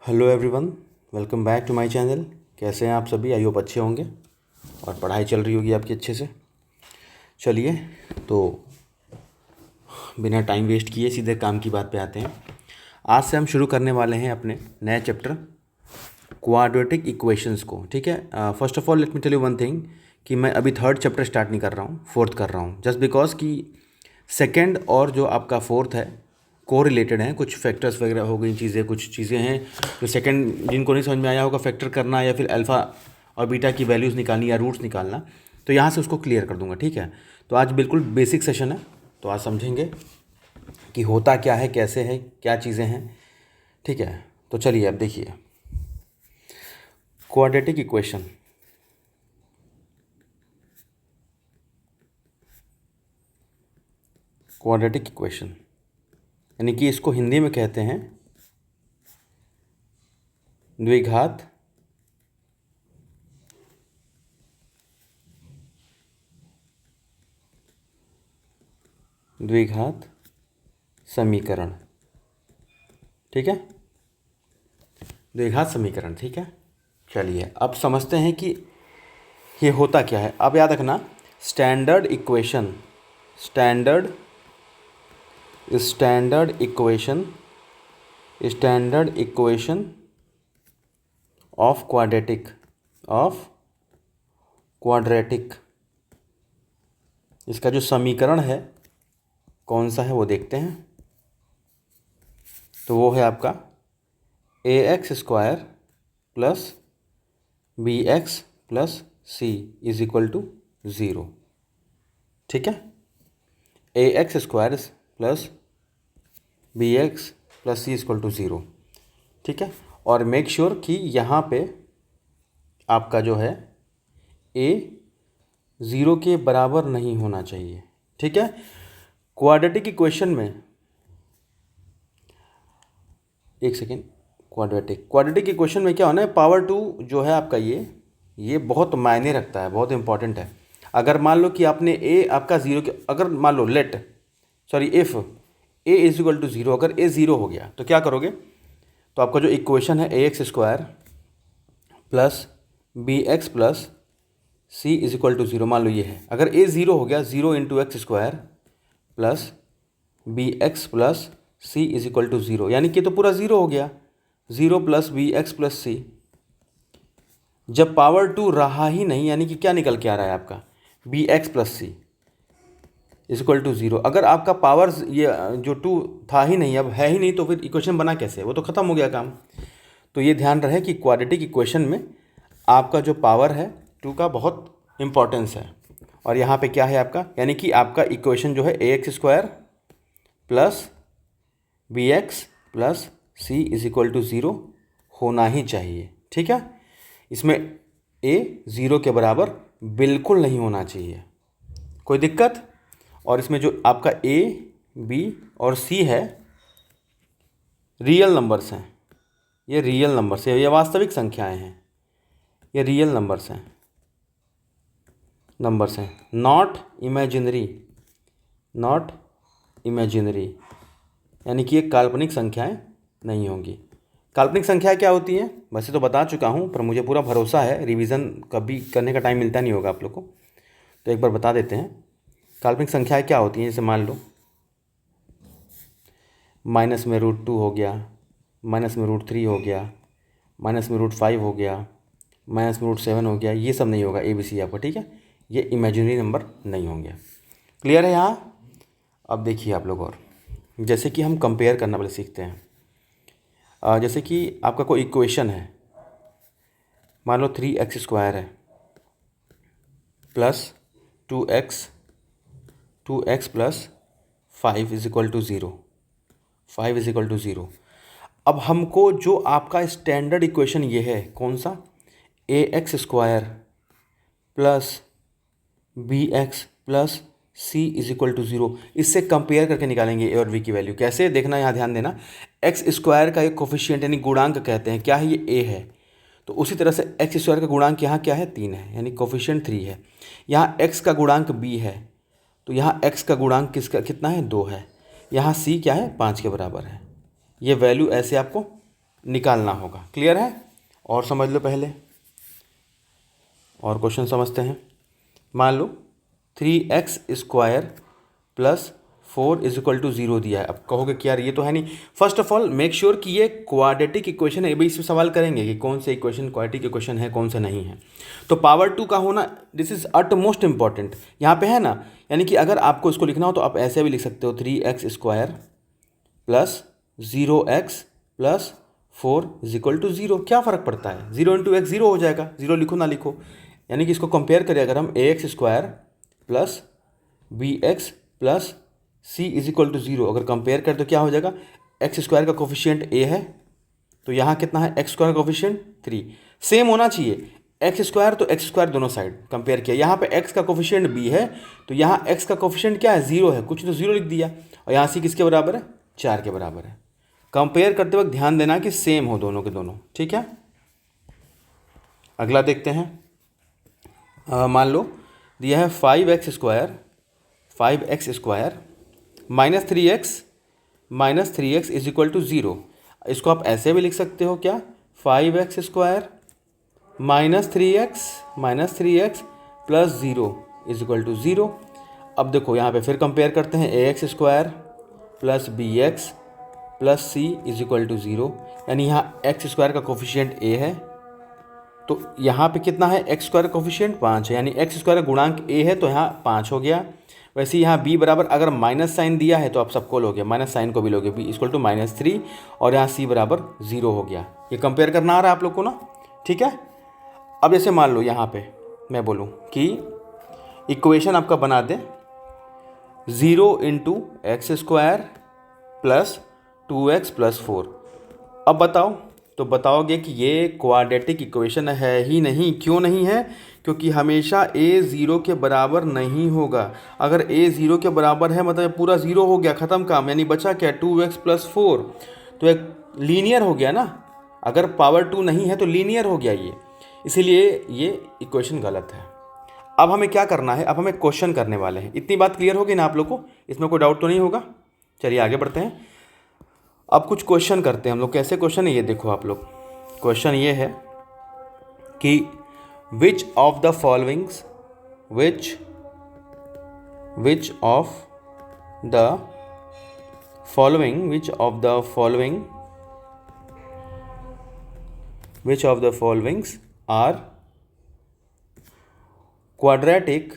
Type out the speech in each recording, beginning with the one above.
Hello everyone, welcome back to my channel. कैसे हैं आप सभी? आई होप अच्छे होंगे और पढ़ाई चल रही होगी आपकी अच्छे से। चलिए, तो बिना टाइम वेस्ट किए सीधे काम की बात पे आते हैं। आज से हम शुरू करने वाले हैं अपने नए चैप्टर क्वाड्रेटिक इक्वेशंस को। ठीक है, first of all let me tell you one thing कि मैं अभी थर्ड चैप्टर स्टार्ट नहीं कर रहा हूँ, फोर्थ कर रहा हूँ। जस्ट बिकॉज कि सेकेंड और जो आपका फोर्थ है को रिलेटेड हैं। कुछ फैक्टर्स वगैरह हो गई चीज़ें, कुछ चीज़ें हैं जो सेकंड जिनको नहीं समझ में आया होगा फैक्टर करना या फिर अल्फ़ा और बीटा की वैल्यूज़ निकालनी या रूट्स निकालना, तो यहाँ से उसको क्लियर कर दूंगा। ठीक है, तो आज बिल्कुल बेसिक सेशन है, तो आज समझेंगे कि होता क्या है, कैसे है, क्या चीज़ें हैं। ठीक है, तो चलिए अब देखिए क्वाड्रेटिक इक्वेशन। क्वाड्रेटिक इक्वेशन यानी कि इसको हिंदी में कहते हैं द्विघात समीकरण। ठीक है, द्विघात समीकरण। ठीक है, चलिए अब समझते हैं कि ये होता क्या है। अब याद रखना, स्टैंडर्ड इक्वेशन ऑफ क्वाड्रेटिक इसका जो समीकरण है कौन सा है वो देखते हैं। तो वो है आपका ax² plus bx plus c is equal to 0। ठीक है, ax² plus bx plus c is equal to 0। ठीक है, और मेक श्योर कि यहाँ पे आपका जो है a 0 के बराबर नहीं होना चाहिए। ठीक है, क्वाड्रेटिक इक्वेशन में एक सेकेंड, क्वाड्रेटिक इक्वेशन में क्या होना है, पावर 2 जो है आपका ये बहुत मायने रखता है, बहुत इंपॉर्टेंट है। अगर मान लो कि आपने a आपका 0 के, अगर मान लो if a is equal to 0, अगर a 0 हो गया तो क्या करोगे? तो आपका जो इक्वेशन है ax² plus bx plus c is equal to 0, मान लो ये है। अगर a 0 हो गया, 0 into x square plus bx plus c is equal to 0, यानी कि तो पूरा 0 हो गया। 0 प्लस bx प्लस c, जब पावर 2 रहा ही नहीं, यानी कि क्या निकल के आ रहा है आपका bx plus c is equal to 0। अगर आपका पावर ये जो 2 था ही नहीं, अब है ही नहीं, तो फिर इक्वेशन बना कैसे? वो तो ख़त्म हो गया काम। तो ये ध्यान रहे कि क्वाड्रेटिक इक्वेशन में आपका जो पावर है 2 का बहुत इंपॉर्टेंस है। और यहाँ पे क्या है आपका, यानी कि आपका इक्वेशन जो है ax² plus bx plus c is equal to 0 होना ही चाहिए। ठीक है, इसमें a 0 के बराबर बिल्कुल नहीं होना चाहिए, कोई दिक्कत? और इसमें जो आपका a, b और c है रियल नंबर्स हैं, ये रियल नंबर्स है, ये वास्तविक संख्याएं हैं, ये रियल नंबर्स हैं, नॉट इमेजिनरी, यानी कि ये काल्पनिक संख्याएं नहीं होंगी। काल्पनिक संख्या क्या होती है वैसे तो बता चुका हूँ, पर मुझे पूरा भरोसा है रिवीजन कभी करने का टाइम मिलता नहीं होगा आप लोग को, तो एक बार बता देते हैं। काल्पनिक संख्याएं क्या होती हैं? जैसे मान लो माइनस में √2 हो गया, माइनस में √3 हो गया, माइनस में √5 हो गया, माइनस में √7 हो गया, ये सब नहीं होगा ABC आपका। ठीक है, ये इमेजिनरी नंबर नहीं होंगे। क्लियर है यहाँ? अब देखिए आप लोग, और जैसे कि हम कंपेयर करना पहले सीखते हैं। जैसे कि आपका कोई इक्वेशन है, मान लो 3x² है plus 2x plus 5 is equal to 0। अब हमको जो आपका स्टैंडर्ड इक्वेशन ये है, कौन सा? ax² plus bx plus c is equal to 0, इससे कंपेयर करके निकालेंगे a और b की वैल्यू। कैसे देखना, यहाँ ध्यान देना, x² का एक कोफिशिएंट यानी गुणांक कहते हैं, क्या है? ये a है। तो उसी तरह से x² का गुणांक यहाँ क्या है? 3 है, यानी कोफिशिएंट 3 है। यहाँ x का गुणांक b है, तो यहाँ x का गुणांक कितना है? 2 है। यहाँ c क्या है? 5 के बराबर है। ये वैल्यू ऐसे आपको निकालना होगा। क्लियर है? और समझ लो पहले, और क्वेश्चन समझते हैं। मान लो 3x² plus 4 is equal to 0 दिया है। अब कहोगे कि यार ये तो है नहीं। First of all make sure कि ये क्वाड्रेटिक इक्वेशन है। अभी इसमें सवाल करेंगे कि कौन से इक्वेशन क्वाड्रेटिक इक्वेशन है, कौन से नहीं है। तो पावर 2 का होना, this is at most important यहाँ पे है ना। यानी कि अगर आपको इसको लिखना हो तो आप ऐसे भी लिख सकते हो 3x² plus 0x plus 4 is equal to 0। क्या फ़र्क पड़ता है, 0 इंटू एक्स 0 हो जाएगा, 0 लिखो ना लिखो। यानी कि इसको कंपेयर करें अगर हम ax² plus bx plus c is equal to 0 अगर कंपेयर करें तो क्या हो जाएगा, x² का कोफिशिएंट a है तो यहाँ कितना है, x² का कोफिशिएंट 3। सेम होना चाहिए, x² तो x² दोनों साइड कंपेयर किया। यहाँ पे x का कोफिशिएंट b है तो यहाँ x का कोफिशिएंट क्या है, 0 है, कुछ तो 0 लिख दिया। और यहाँ c किसके बराबर है, 4 के बराबर है। कंपेयर करते वक्त ध्यान देना कि सेम हो दोनों के दोनों। ठीक है, अगला देखते हैं। मान लो दिया है 5x² minus 3x is equal to 0। इसको आप ऐसे भी लिख सकते हो क्या, 5x² minus 3x plus 0 is equal to 0। अब देखो यहाँ पे फिर कंपेयर करते हैं, ax² plus bx plus c is equal to 0। यानी यहाँ x² का कोफिशिएंट a है तो यहाँ पे कितना है, x² का कोफिशिएंट 5 है, यानी x² का गुणांक a है तो यहाँ 5 हो गया। वैसे यहाँ b बराबर, अगर माइनस साइन दिया है तो आप सबको लोगे, माइनस साइन को भी लोगे, b इक्वल टू -3 और यहाँ c बराबर 0 हो गया। ये कंपेयर करना आ रहा है आप लोग को ना। ठीक है, अब जैसे मान लो यहाँ पे मैं बोलूँ कि इक्वेशन आपका बना दे 0 into x² plus 2x plus 4। अब बताओ, तो बताओगे कि ये क्वाड्रेटिक इक्वेशन है ही नहीं। क्यों नहीं है, क्योंकि हमेशा a 0 के बराबर नहीं होगा। अगर a 0 के बराबर है मतलब पूरा 0 हो गया, ख़त्म काम। यानी बचा क्या, 2x प्लस 4, तो एक लीनियर हो गया ना। अगर पावर 2 नहीं है तो लीनियर हो गया ये, इसीलिए ये इक्वेशन गलत है। अब हमें क्या करना है, अब हमें क्वेश्चन करने वाले हैं। इतनी बात क्लियर होगी ना आप लोग को, इसमें कोई डाउट तो नहीं होगा। चलिए आगे बढ़ते हैं। अब कुछ क्वेश्चन करते हैं हम लोग। कैसे क्वेश्चन है ये देखो आप लोग। क्वेश्चन ये है कि which of the followings which of the followings are quadratic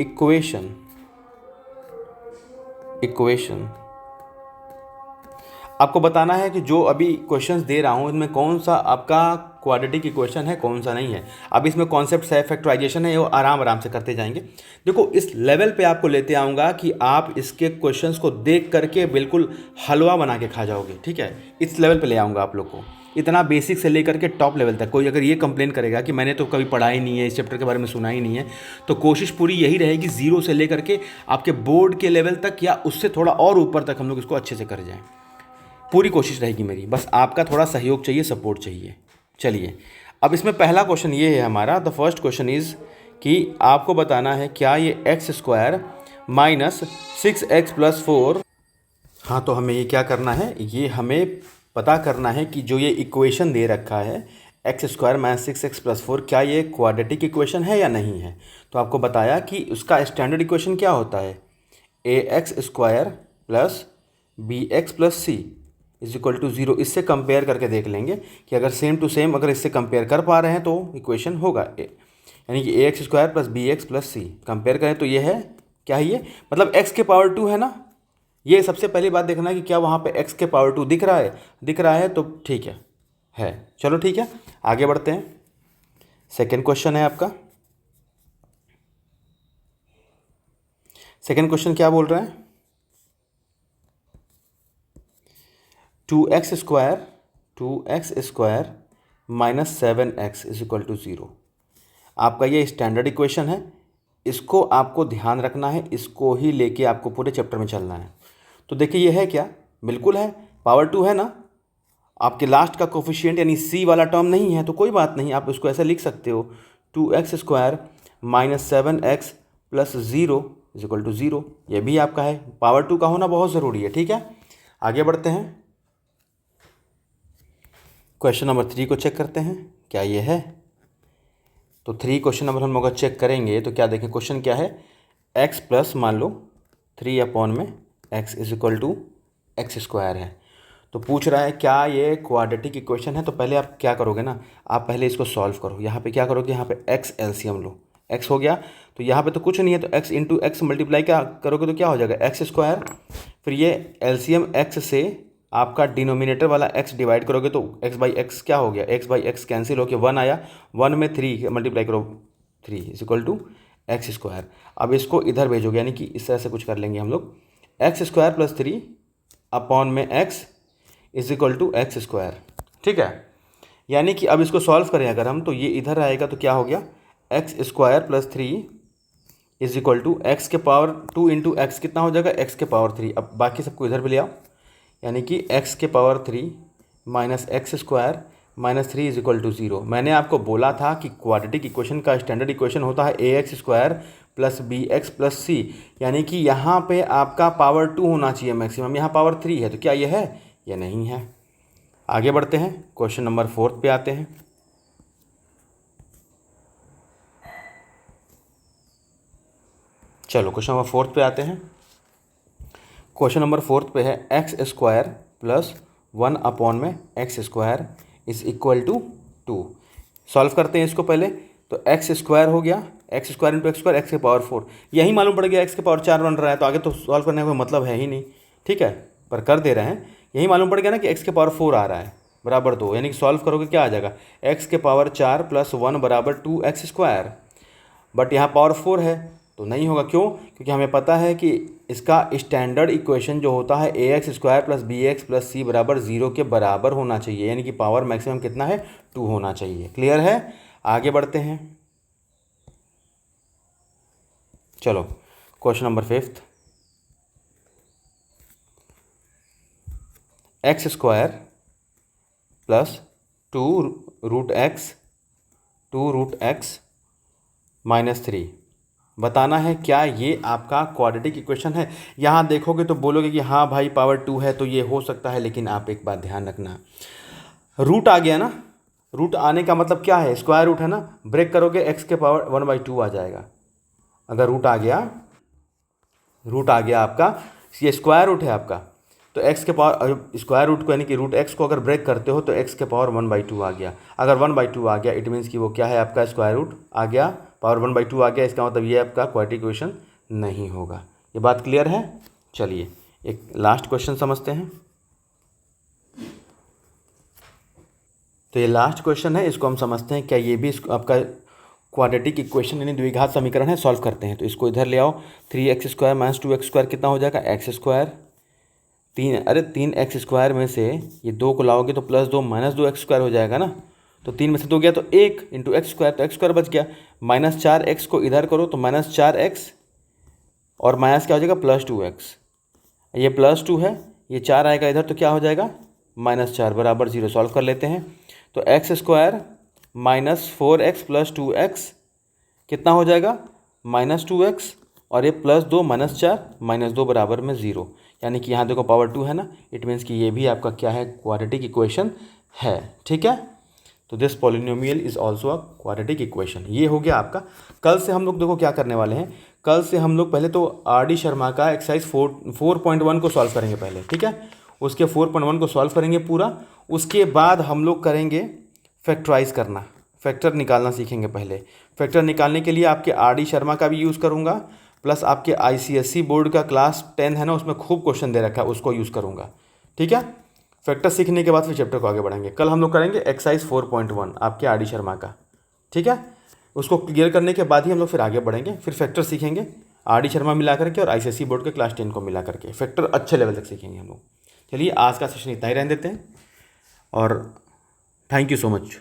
equation. आपको बताना है कि जो अभी क्वेश्चंस दे रहा हूँ इनमें कौन सा आपका क्वाड्रेटिक इक्वेशन है, कौन सा नहीं है। अब इसमें कॉन्सेप्ट है, फैक्टराइजेशन है, वो आराम से करते जाएंगे। देखो इस लेवल पे आपको लेते आऊँगा कि आप इसके क्वेश्चंस को देख करके बिल्कुल हलवा बना के खा जाओगे। ठीक है, इस लेवल पे ले आऊँगा आप लोग को, इतना बेसिक से लेकर के टॉप लेवल तक। कोई अगर ये कंप्लेन करेगा कि मैंने तो कभी पढ़ा ही नहीं है, इस चैप्टर के बारे में सुना ही नहीं है, तो कोशिश पूरी यही रहेगी 0 से लेकर के आपके बोर्ड के लेवल तक या उससे थोड़ा और ऊपर तक हम लोग इसको अच्छे से कर जाएं। पूरी कोशिश रहेगी मेरी, बस आपका थोड़ा सहयोग चाहिए, सपोर्ट चाहिए। चलिए अब इसमें पहला क्वेश्चन ये है हमारा, द फर्स्ट क्वेश्चन इज़ कि आपको बताना है क्या ये x² माइनस 6x प्लस 4। हाँ, तो हमें ये क्या करना है, ये हमें पता करना है कि जो ये इक्वेशन दे रखा है x² माइनस 6x प्लस 4, क्या ये क्वाड्रेटिक इक्वेशन है या नहीं है। तो आपको बताया कि उसका स्टैंडर्ड इक्वेशन क्या होता है, ax² plus bx plus c is equal to 0। इससे कंपेयर करके देख लेंगे कि अगर सेम टू सेम अगर इससे कंपेयर कर पा रहे हैं तो इक्वेशन होगा यानी कि ax² plus bx plus c। Compare करें तो ये है, क्या है ये, मतलब x के पावर 2 है ना। ये सबसे पहली बात देखना कि क्या वहाँ पे x के पावर 2 दिख रहा है तो ठीक है। चलो ठीक है, आगे बढ़ते हैं। सेकेंड क्वेश्चन है आपका। सेकेंड क्वेश्चन क्या बोल रहा है, 2x² minus 7x is equal to 0। आपका ये स्टैंडर्ड इक्वेशन है, इसको आपको ध्यान रखना है, इसको ही लेके आपको पूरे चैप्टर में चलना है। तो देखिए ये है क्या, बिल्कुल है, पावर 2 है ना। आपके लास्ट का कोफिशिएंट यानी c वाला टर्म नहीं है तो कोई बात नहीं, आप उसको ऐसा लिख सकते हो 2x² minus 7x plus 0 is equal to 0। ये भी आपका है, पावर 2 का होना बहुत ज़रूरी है। ठीक है, आगे बढ़ते हैं, क्वेश्चन नंबर 3 को चेक करते हैं क्या ये है। तो 3 क्वेश्चन नंबर हम लोग चेक करेंगे तो क्या देखें, क्वेश्चन क्या है, x प्लस मान लो 3 अपॉन में x is equal to x square है। तो पूछ रहा है क्या ये क्वाड्रेटिक इक्वेशन है। तो पहले आप क्या करोगे ना, आप पहले इसको सॉल्व करो। यहाँ पे क्या करोगे, यहाँ पे x एलसीएम लो, x हो गया तो यहाँ पे तो कुछ नहीं है, तो x इंटू एक्स मल्टीप्लाई क्या करोगे तो क्या हो जाएगा एक्स स्क्वायर। फिर ये एलसीएम x से आपका डिनोमिनेटर वाला x डिवाइड करोगे तो x बाई एक्स क्या हो गया, x बाई एक्स कैंसिल होकर 1 आया, 1 में 3 मल्टीप्लाई करो 3 is equal to x square. अब इसको इधर भेजोगे, यानी कि इस तरह से कुछ कर लेंगे हम लोग, एक्स स्क्वायर प्लस 3 अपॉन में x is equal to x square. ठीक है, यानी कि अब इसको सॉल्व करें अगर हम, तो ये इधर आएगा तो क्या हो गया, x square plus 3 is equal to x के पावर 2 इंटू एक्स कितना हो जाएगा, एक्स के पावर 3। अब बाकी सबको इधर भी ले आओ, यानी कि एक्स के power 3 minus X square minus 3 is equal to 0। मैंने आपको बोला था कि क्वाड्रेटिक इक्वेशन का स्टैंडर्ड इक्वेशन होता है A X square plus B X plus C, यानी कि यहाँ पे आपका पावर 2 होना चाहिए मैक्सिमम, यहाँ पावर 3 है, तो क्या ये है, ये नहीं है। आगे बढ़ते हैं, क्वेश्चन नंबर 4 पे आते हैं। चलो क्वेश्चन नंबर 4 पे आते हैं। क्वेश्चन नंबर 4 पे है एक्स स्क्वायर प्लस 1 अपॉन में x square is equal to 2। Solve करते हैं इसको पहले, तो एक्स स्क्वायर हो गया, x square into x square x के पावर 4, यही मालूम पड़ गया एक्स के पावर 4 बन रहा है, तो आगे तो सॉल्व करने का कोई मतलब है ही नहीं। ठीक है, पर कर दे रहे हैं, यही मालूम पड़ गया ना कि एक्स के पावर 4 आ रहा है बराबर 2, यानी कि सॉल्व करोगे क्या आ जाएगा, एक्स के पावर 4 प्लस 1 बराबर 2 एक्स स्क्वायर। बट यहाँ पावर 4 है तो नहीं होगा, क्यों, क्योंकि हमें पता है कि इसका स्टैंडर्ड इक्वेशन जो होता है A X square plus B X plus C बराबर 0 के बराबर होना चाहिए, यानी कि पावर मैक्सिमम कितना है, 2 होना चाहिए। क्लियर है, आगे बढ़ते हैं। चलो question number 5, x square plus 2 root x minus 3, बताना है क्या ये आपका क्वाड्रेटिक इक्वेशन है। यहाँ देखोगे तो बोलोगे कि हाँ भाई पावर 2 है तो ये हो सकता है, लेकिन आप एक बात ध्यान रखना, रूट आ गया ना, रूट आने का मतलब क्या है, स्क्वायर रूट है ना, ब्रेक करोगे एक्स के पावर 1/2 आ जाएगा। अगर रूट आ गया आपका, ये स्क्वायर रूट है आपका, तो एक्स के पावर स्क्वायर रूट को यानी कि रूट एक्स को अगर ब्रेक करते हो तो एक्स के पावर 1/2 आ गया। अगर 1/2 आ गया इट मीन्स कि वो क्या है, आपका स्क्वायर रूट आ गया, पावर 1/2 आ गया, इसका मतलब ये आपका क्वाड्रेटिक इक्वेशन नहीं होगा। ये बात क्लियर है। चलिए एक लास्ट क्वेश्चन समझते हैं। तो ये लास्ट क्वेश्चन है, इसको हम समझते हैं क्या ये भी आपका क्वाड्रेटिक इक्वेशन यानी द्विघात समीकरण है। सॉल्व करते हैं, तो इसको इधर ले आओ, 3x square minus 2x square कितना हो जाएगा, एक्स स्क्वायर। 3x स्क्वायर में से ये 2 को लाओगे तो प्लस 2 माइनस 2x स्क्वायर हो जाएगा ना, तो 3 में से 2 गया तो 1 इंटू एक्स स्क्वायर, तो एक्स स्क्वायर बच गया। माइनस 4x को इधर करो तो माइनस 4x और माइनस क्या हो जाएगा, प्लस 2x। ये प्लस 2 है, ये 4 आएगा इधर तो क्या हो जाएगा, -4 बराबर 0। सॉल्व कर लेते हैं, तो x square minus 4x plus 2x कितना हो जाएगा, -2x, और ये प्लस 2 -4 -2 बराबर में 0, यानी कि यहाँ देखो पावर 2 है ना, इट मीन्स कि ये भी आपका क्या है, क्वाड्रेटिक इक्वेशन है। ठीक है, तो this polynomial is also a quadratic equation. ये हो गया आपका। कल से हम लोग देखो क्या करने वाले हैं, कल से हम लोग पहले तो आर डी शर्मा का एक्सरसाइज 4.1 को सॉल्व करेंगे पहले। ठीक है, उसके 4.1 को सॉल्व करेंगे पूरा, उसके बाद हम लोग करेंगे फैक्टराइज करना, फैक्टर निकालना सीखेंगे पहले। फैक्टर निकालने के लिए आपके आर डी शर्मा का भी यूज़ करूँगा, प्लस आपके आईसीएसई बोर्ड का क्लास 10 है ना, उसमें खूब क्वेश्चन दे रखा है, उसको यूज़ करूँगा। ठीक है, फैक्टर सीखने के बाद फिर चैप्टर को आगे बढ़ेंगे। कल हम लोग करेंगे एक्सरसाइज 4.1 आपके आर डी शर्मा का। ठीक है, उसको क्लियर करने के बाद ही हम लोग फिर आगे बढ़ेंगे, फिर फैक्टर सीखेंगे आर डी शर्मा मिला करके और आईसीएसई बोर्ड के क्लास 10 को मिला करके, फैक्टर अच्छे लेवल तक सीखेंगे हम लोग। चलिए आज का सेशन इतना ही रहने देते हैं और थैंक यू सो मच।